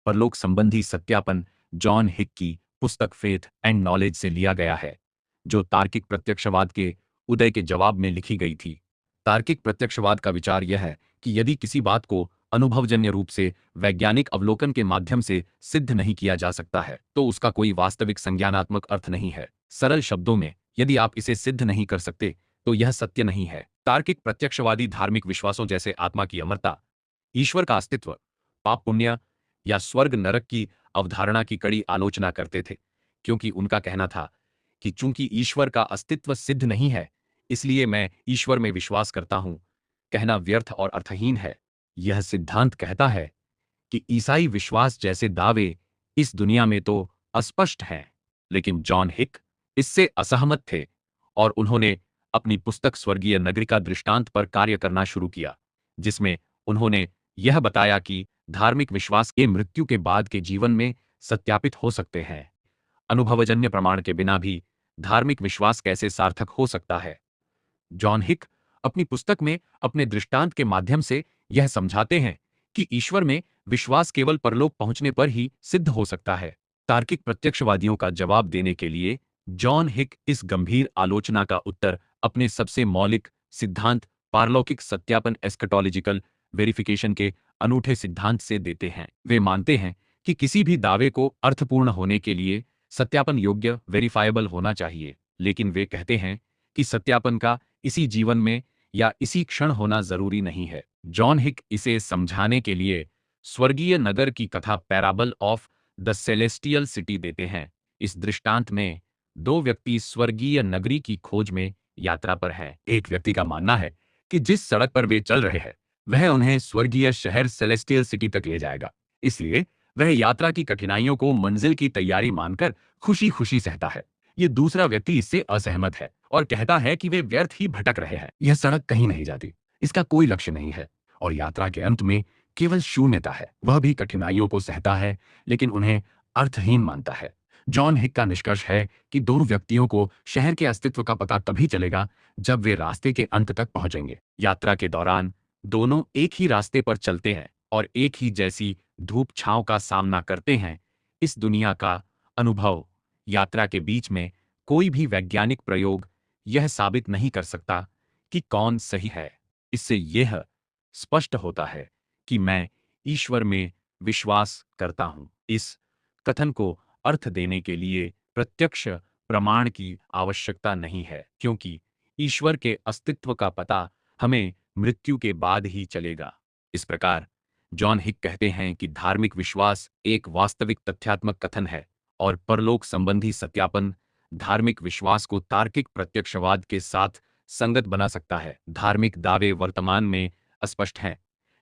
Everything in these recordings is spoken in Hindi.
परलोक संबंधी सत्यापन जॉन हिक की पुस्तक फेथ एंड नॉलेज से लिया गया है, जो तार्किक प्रत्यक्षवाद के उदय के जवाब में लिखी गई थी। तार्किक प्रत्यक्षवाद का विचार यह है कि यदि किसी बात को अनुभवजन्य रूप से वैज्ञानिक अवलोकन के माध्यम से सिद्ध नहीं किया जा सकता है, तो उसका कोई वास्तविक संज्ञानात्मक अर्थ नहीं है। सरल शब्दों में, यदि आप इसे सिद्ध नहीं कर सकते, तो यह सत्य नहीं है। तार्किक प्रत्यक्षवादी धार्मिक विश्वासों जैसे आत्मा की अमरता, ईश्वर का अस्तित्व, पाप पुण्य या स्वर्ग नरक की अवधारणा की कड़ी आलोचना करते थे, क्योंकि उनका कहना था कि चूंकि ईश्वर का अस्तित्व सिद्ध नहीं है, इसलिए मैं ईश्वर में विश्वास करता हूं कहना व्यर्थ और अर्थहीन है। यह सिद्धांत कहता है कि ईसाई विश्वास जैसे दावे इस दुनिया में तो अस्पष्ट हैं, लेकिन जॉन हिक इससे असहमत थे और उन्होंने अपनी पुस्तक स्वर्गीय नगरी का दृष्टांत पर कार्य करना शुरू किया, जिसमें उन्होंने यह बताया कि धार्मिक विश्वास के मृत्यु के बाद के जीवन में सत्यापित हो सकते हैं। अनुभवजन्य प्रमाण के बिना भी धार्मिक विश्वास कैसे सार्थक हो सकता है? जॉन हिक अपनी पुस्तक में अपने दृष्टांत के माध्यम से यह समझाते हैं कि ईश्वर में विश्वास केवल परलोक पहुंचने पर ही सिद्ध हो सकता है। तार्किक प्रत्यक्षवादियों का जवाब देने के लिए जॉन हिक इस गंभीर आलोचना का उत्तर अपने सबसे मौलिक सिद्धांत पारलौकिक सत्यापन एस्कटोलॉजिकल वेरिफिकेशन के अनूठे सिद्धांत से देते हैं। वे मानते हैं कि किसी भी दावे को अर्थपूर्ण होने के लिए सत्यापन योग्य वेरीफाएबल होना चाहिए, लेकिन वे कहते हैं कि सत्यापन का इसी जीवन में या इसी क्षण होना जरूरी नहीं है। जॉन हिक इसे समझाने के लिए स्वर्गीय नगर की कथा parable of the celestial city देते हैं। इस दृष्टांत में दो व्यक्ति स्वर्गीय नगरी की खोज में यात्रा पर हैं। एक व्यक्ति का मानना है कि जिस सड़क पर वे चल रहे हैं वह उन्हें स्वर्गीय शहर सेलेस्टियल सिटी तक ले जाएगा, इसलिए वह यात्रा की कठिनाइयों को मंजिल की तैयारी मानकर खुशी खुशी सहता है। ये दूसरा व्यक्ति इससे असहमत है और कहता है कि वे व्यर्थ ही भटक रहे हैं, यह सड़क कहीं नहीं जाती, इसका कोई लक्ष्य नहीं है और यात्रा के अंत में केवल शून्यता है। वह भी कठिनाइयों को सहता है, लेकिन उन्हें अर्थहीन मानता है। जॉन हिक का निष्कर्ष है कि दोनों व्यक्तियों को शहर के अस्तित्व का पता तभी चलेगा जब वे रास्ते के अंत तक पहुंचेंगे। यात्रा के दौरान दोनों एक ही रास्ते पर चलते हैं और एक ही जैसी धूप छांव का सामना करते हैं। इस दुनिया का अनुभव यात्रा के बीच में कोई भी वैज्ञानिक प्रयोग यह साबित नहीं कर सकता कि कौन सही है। इससे यह स्पष्ट होता है कि मैं ईश्वर में विश्वास करता हूं। इस कथन को अर्थ देने के लिए प्रत्यक्ष प्रमाण की आवश्यकता नहीं है, क्योंकि ईश्वर के अस्तित्व का पता हमें मृत्यु के बाद ही चलेगा। इस प्रकार जॉन हिक कहते हैं कि धार्मिक विश्वास एक वास्तविक तथ्यात्मक कथन है और परलोक संबंधी सत्यापन धार्मिक विश्वास को तार्किक प्रत्यक्षवाद के साथ संगत बना सकता है। धार्मिक दावे वर्तमान में अस्पष्ट हैं,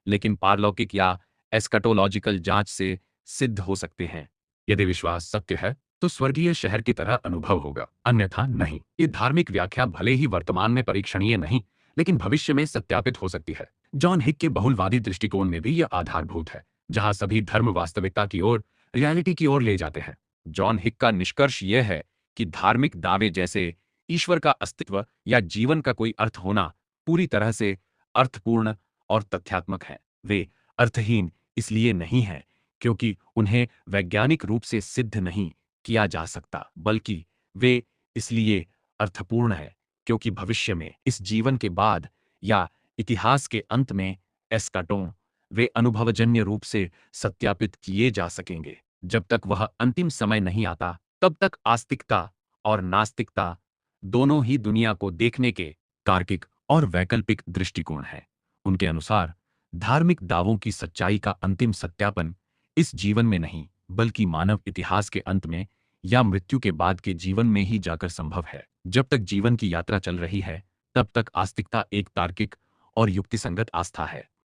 लेकिन पारलौकिक या एस्कटोलॉजिकल जांच से सिद्ध हो सकते हैं। यदि विश्वास सत्य है तो स्वर्गीय शहर की तरह अनुभव होगा, अन्यथा नहीं। ये धार्मिक व्याख्या भले ही वर्तमान में परीक्षणीय नहीं, लेकिन भविष्य में सत्यापित हो सकती है। जॉन हिक के बहुलवादी दृष्टिकोण में भी यह आधारभूत है, जहां सभी धर्म वास्तविकता की ओर, रियलिटी की ओर ले जाते हैं। जॉन हिक का निष्कर्ष यह है कि धार्मिक दावे जैसे ईश्वर का अस्तित्व या जीवन का कोई अर्थ होना पूरी तरह से अर्थपूर्ण और तथ्यात्मक है। वे अर्थहीन इसलिए नहीं हैं क्योंकि उन्हें वैज्ञानिक रूप से सिद्ध नहीं किया जा सकता, बल्कि वे इसलिए अर्थपूर्ण है क्योंकि भविष्य में, इस जीवन के बाद या इतिहास के अंत में एस्काटों, वे अनुभवजन्य रूप से सत्यापित किए जा सकेंगे। जब तक वह अंतिम समय नहीं आता, तब तक आस्तिकता और नास्तिकता दोनों ही दुनिया को देखने के तार्किक और वैकल्पिक दृष्टिकोण हैं। उनके अनुसार धार्मिक दावों की सच्चाई का अंतिम सत्यापन इस जीवन में नहीं, बल्कि मानव इतिहास के अंत में या मृत्यु के बाद के जीवन में ही जाकर संभव है। जब तक जीवन की यात्रा चल रही है, तब तक आस्तिकता एक तार्किक और युक्तिसंगत आस्था है।